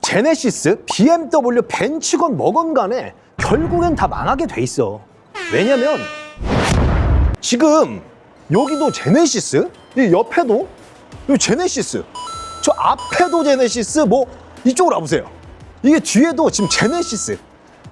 제네시스, BMW, 벤츠건 뭐건 간에 결국엔 다 망하게 돼 있어. 왜냐면 지금 여기도 제네시스, 이 옆에도 이 제네시스, 저 앞에도 제네시스, 뭐 이쪽으로 와보세요. 이게 뒤에도 지금 제네시스.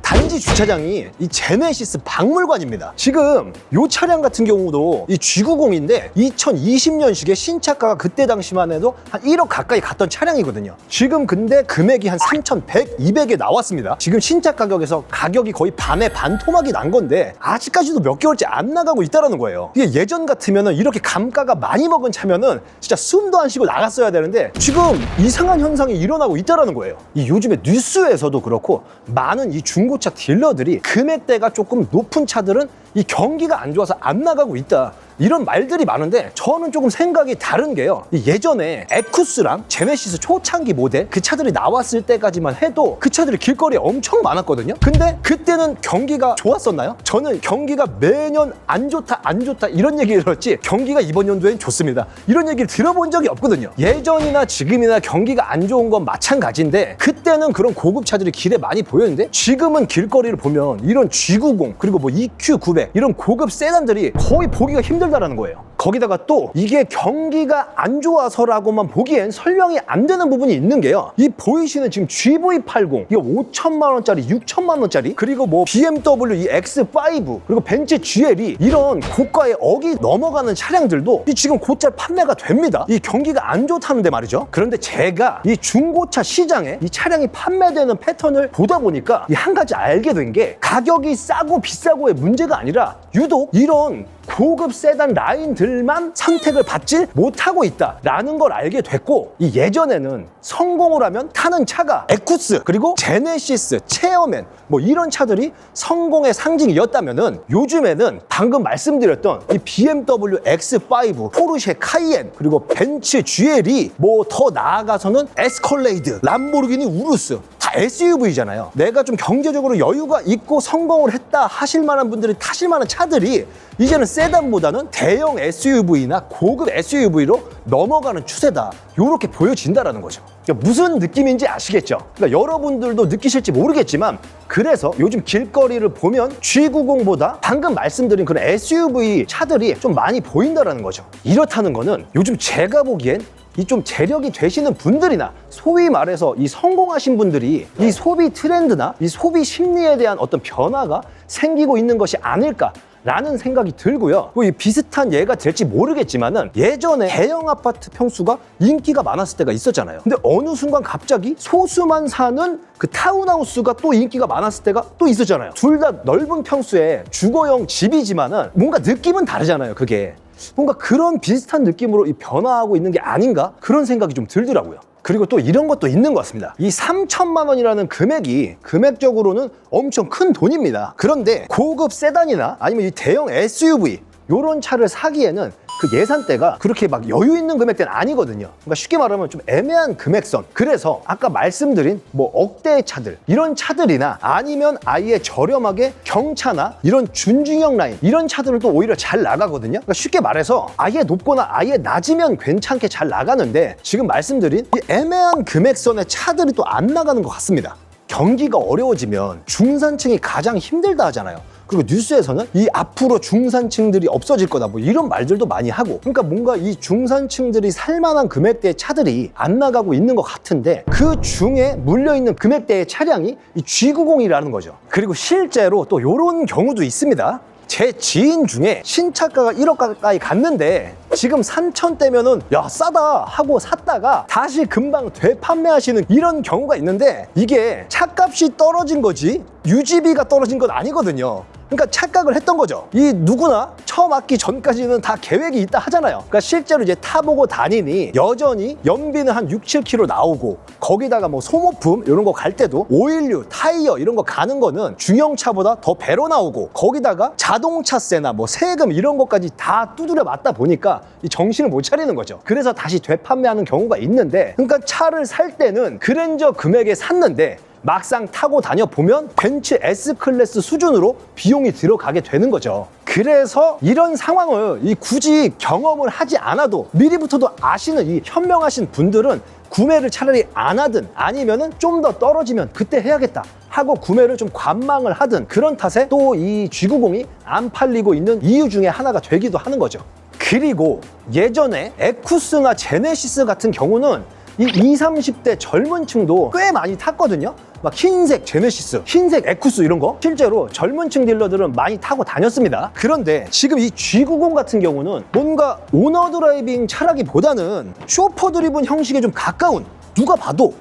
단지 주차장이 이 제네시스 박물관입니다. 지금 이 차량 같은 경우도 이 G90인데 2020년식의 신차가가 그때 당시만 해도 한 1억 가까이 갔던 차량이거든요. 지금 근데 금액이 한 3,100, 200에 나왔습니다. 지금 신차 가격에서 가격이 거의 반에 반토막이 난 건데 아직까지도 몇 개월째 안 나가고 있다는 거예요. 이게 예전 같으면은 이렇게 감가가 많이 먹은 차면은 진짜 숨도 안 쉬고 나갔어야 되는데 지금 이상한 현상이 일어나고 있다는 거예요. 이 요즘에 뉴스에서도 그렇고 많은 이 중고차 딜러들이 금액대가 조금 높은 차들은 이 경기가 안 좋아서 안 나가고 있다, 이런 말들이 많은데 저는 조금 생각이 다른 게요. 예전에 에쿠스랑 제네시스 초창기 모델 그 차들이 나왔을 때까지만 해도 그 차들이 길거리에 엄청 많았거든요. 근데 그때는 경기가 좋았었나요? 저는 경기가 매년 안 좋다 이런 얘기를 들었지 경기가 이번 연도엔 좋습니다 이런 얘기를 들어본 적이 없거든요. 예전이나 지금이나 경기가 안 좋은 건 마찬가지인데 그때는 그런 고급 차들이 길에 많이 보였는데 지금은 길거리를 보면 이런 G90 그리고 뭐 EQ900 이런 고급 세단들이 거의 보기가 힘들다라는 거예요. 거기다가 또 이게 경기가 안 좋아서라고만 보기엔 설명이 안 되는 부분이 있는 게요. 이 보이시는 지금 GV80 이거 5천만 원짜리 6천만 원짜리 그리고 뭐 BMW 이 X5 그리고 벤츠 GLE 이런 고가의 억이 넘어가는 차량들도 이 지금 곧잘 판매가 됩니다. 이 경기가 안 좋다는데 말이죠. 그런데 제가 이 중고차 시장에 이 차량이 판매되는 패턴을 보다 보니까 이 한 가지 알게 된 게 가격이 싸고 비싸고의 문제가 아니라 유독 이런 고급 세단 라인들만 선택을 받지 못하고 있다라는 걸 알게 됐고, 이 예전에는 성공을 하면 타는 차가 에쿠스 그리고 제네시스, 체어맨 뭐 이런 차들이 성공의 상징이었다면은 요즘에는 방금 말씀드렸던 이 BMW X5, 포르쉐 카이엔 그리고 벤츠 GLE 뭐 더 나아가서는 에스컬레이드, 람보르기니 우루스 다 SUV잖아요. 내가 좀 경제적으로 여유가 있고 성공을 했다 하실 만한 분들이 타실 만한 차들이 이제는 세단보다는 대형 SUV나 고급 SUV로 넘어가는 추세다, 이렇게 보여진다라는 거죠. 그러니까 무슨 느낌인지 아시겠죠? 그러니까 여러분들도 느끼실지 모르겠지만 그래서 요즘 길거리를 보면 G90보다 방금 말씀드린 그런 SUV 차들이 좀 많이 보인다라는 거죠. 이렇다는 거는 요즘 제가 보기엔 이 좀 재력이 되시는 분들이나 소위 말해서 이 성공하신 분들이 이 소비 트렌드나 이 소비 심리에 대한 어떤 변화가 생기고 있는 것이 아닐까 라는 생각이 들고요. 이 비슷한 예가 될지 모르겠지만은 예전에 대형 아파트 평수가 인기가 많았을 때가 있었잖아요. 근데 어느 순간 갑자기 소수만 사는 그 타운하우스가 또 인기가 많았을 때가 또 있었잖아요. 둘 다 넓은 평수의 주거용 집이지만은 뭔가 느낌은 다르잖아요. 그게 뭔가 그런 비슷한 느낌으로 변화하고 있는 게 아닌가, 그런 생각이 좀 들더라고요. 그리고 또 이런 것도 있는 것 같습니다. 이 3천만 원이라는 금액이 금액적으로는 엄청 큰 돈입니다. 그런데 고급 세단이나 아니면 이 대형 SUV 이런 차를 사기에는 그 예산대가 그렇게 막 여유 있는 금액대는 아니거든요. 그러니까 쉽게 말하면 좀 애매한 금액선. 그래서 아까 말씀드린 뭐 억대의 차들, 이런 차들이나 아니면 아예 저렴하게 경차나 이런 준중형 라인 이런 차들은 또 오히려 잘 나가거든요. 그러니까 쉽게 말해서 아예 높거나 아예 낮으면 괜찮게 잘 나가는데 지금 말씀드린 이 애매한 금액선의 차들이 또 안 나가는 것 같습니다. 경기가 어려워지면 중산층이 가장 힘들다 하잖아요. 그리고 뉴스에서는 이 앞으로 중산층들이 없어질 거다 뭐 이런 말들도 많이 하고, 그러니까 뭔가 이 중산층들이 살만한 금액대의 차들이 안 나가고 있는 것 같은데 그 중에 물려있는 금액대의 차량이 이 G90이라는 거죠. 그리고 실제로 또 이런 경우도 있습니다. 제 지인 중에 신차가가 1억 가까이 갔는데 지금 3천대면은 야 싸다 하고 샀다가 다시 금방 되판매하시는 이런 경우가 있는데, 이게 차값이 떨어진 거지 유지비가 떨어진 건 아니거든요. 그러니까 착각을 했던 거죠. 이 누구나 처음 학기 전까지는 다 계획이 있다 하잖아요. 그러니까 실제로 이제 타보고 다니니 여전히 연비는 한 6, 7km 나오고 거기다가 뭐 소모품 이런 거 갈 때도 오일류, 타이어 이런 거 가는 거는 중형차보다 더 배로 나오고 거기다가 자동차세나 뭐 세금 이런 것까지 다 두드려 맞다 보니까 이 정신을 못 차리는 거죠. 그래서 다시 되판매하는 경우가 있는데, 그러니까 차를 살 때는 그랜저 금액에 샀는데 막상 타고 다녀보면 벤츠 S클래스 수준으로 비용이 들어가게 되는 거죠. 그래서 이런 상황을 굳이 경험을 하지 않아도 미리부터도 아시는 이 현명하신 분들은 구매를 차라리 안 하든 아니면은 좀 더 떨어지면 그때 해야겠다 하고 구매를 좀 관망을 하든 그런 탓에 또 이 G90이 안 팔리고 있는 이유 중에 하나가 되기도 하는 거죠. 그리고 예전에 에쿠스나 제네시스 같은 경우는 이 20, 30대 젊은 층도 꽤 많이 탔거든요. 막 흰색 제네시스, 흰색 에쿠스 이런 거 실제로 젊은 층 딜러들은 많이 타고 다녔습니다. 그런데 지금 이 G90 같은 경우는 뭔가 오너 드라이빙 차라기보다는 쇼퍼 드리븐 형식에 좀 가까운, 누가 봐도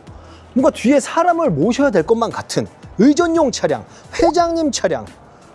뭔가 뒤에 사람을 모셔야 될 것만 같은 의전용 차량, 회장님 차량,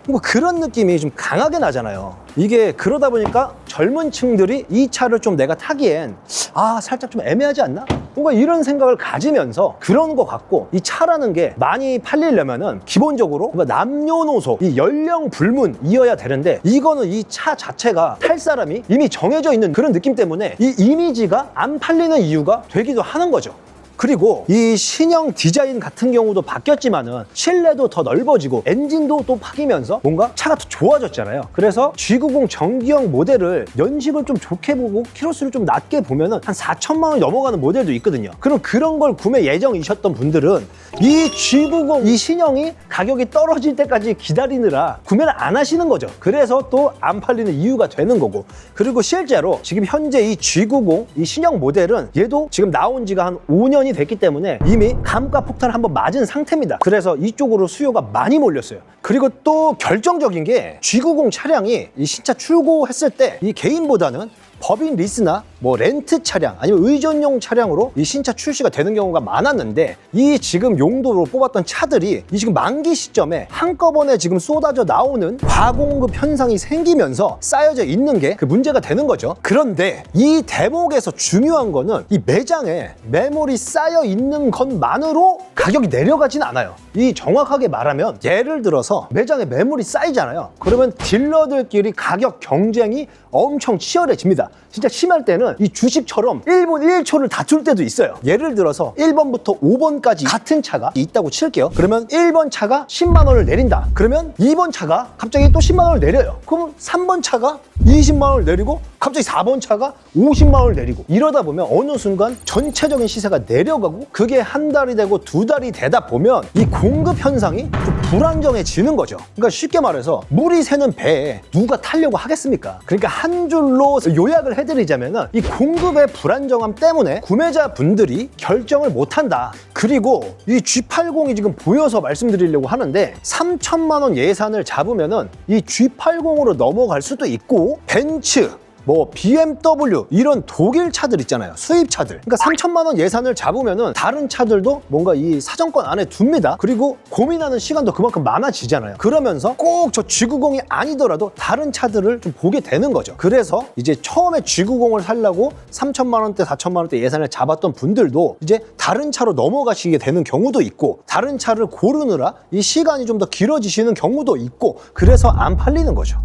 뭔가 그런 느낌이 좀 강하게 나잖아요. 이게 그러다 보니까 젊은 층들이 이 차를 좀 내가 타기엔 살짝 좀 애매하지 않나? 뭔가 이런 생각을 가지면서 그런 것 같고, 이 차라는 게 많이 팔리려면은 기본적으로 뭔가 남녀노소 이 연령 불문이어야 되는데, 이거는 이 차 자체가 탈 사람이 이미 정해져 있는 그런 느낌 때문에 이 이미지가 안 팔리는 이유가 되기도 하는 거죠. 그리고 이 신형 디자인 같은 경우도 바뀌었지만은 실내도 더 넓어지고 엔진도 또 바뀌면서 뭔가 차가 더 좋아졌잖아요. 그래서 G90 정기형 모델을 연식을 좀 좋게 보고 키로수를 좀 낮게 보면은 한 4천만 원 넘어가는 모델도 있거든요. 그럼 그런 걸 구매 예정이셨던 분들은 이 G90 이 신형이 가격이 떨어질 때까지 기다리느라 구매를 안 하시는 거죠. 그래서 또 안 팔리는 이유가 되는 거고, 그리고 실제로 지금 현재 이 G90 이 신형 모델은 얘도 지금 나온 지가 한 5년이 됐기 때문에 이미 감가 폭탄을 한번 맞은 상태입니다. 그래서 이쪽으로 수요가 많이 몰렸어요. 그리고 또 결정적인 게 G90 차량이 이 신차 출고했을 때 이 개인보다는 법인 리스나 뭐 렌트 차량 아니면 의전용 차량으로 이 신차 출시가 되는 경우가 많았는데, 이 지금 용도로 뽑았던 차들이 이 지금 만기 시점에 한꺼번에 지금 쏟아져 나오는 과공급 현상이 생기면서 쌓여져 있는 게 그 문제가 되는 거죠. 그런데 이 대목에서 중요한 거는 이 매장에 매물이 쌓여 있는 것만으로 가격이 내려가진 않아요. 이 정확하게 말하면 예를 들어서 매장에 매물이 쌓이잖아요. 그러면 딜러들끼리 가격 경쟁이 엄청 치열해집니다. 진짜 심할 때는 이 주식처럼 1분 1초를 다툴 때도 있어요. 예를 들어서 1번부터 5번까지 같은 차가 있다고 칠게요. 그러면 1번 차가 10만 원을 내린다. 그러면 2번 차가 갑자기 또 10만 원을 내려요. 그럼 3번 차가 20만 원을 내리고 갑자기 4번 차가 50만 원을 내리고, 이러다 보면 어느 순간 전체적인 시세가 내려가고, 그게 한 달이 되고 두 달이 되다 보면 이 공급 현상이 좀 불안정해지는 거죠. 그러니까 쉽게 말해서 물이 새는 배에 누가 타려고 하겠습니까? 그러니까 한 줄로 요약을 해드리자면 이 공급의 불안정함 때문에 구매자분들이 결정을 못한다. 그리고 이 G80이 지금 보여서 말씀드리려고 하는데 3천만 원 예산을 잡으면은 이 G80으로 넘어갈 수도 있고, 벤츠, 뭐 BMW 이런 독일 차들 있잖아요. 수입차들. 그러니까 3천만 원 예산을 잡으면은 다른 차들도 뭔가 이 사정권 안에 둡니다. 그리고 고민하는 시간도 그만큼 많아지잖아요. 그러면서 꼭 저 G90이 아니더라도 다른 차들을 좀 보게 되는 거죠. 그래서 이제 처음에 G90을 살려고 3천만 원대, 4천만 원대 예산을 잡았던 분들도 이제 다른 차로 넘어가시게 되는 경우도 있고, 다른 차를 고르느라 이 시간이 좀 더 길어지시는 경우도 있고, 그래서 안 팔리는 거죠.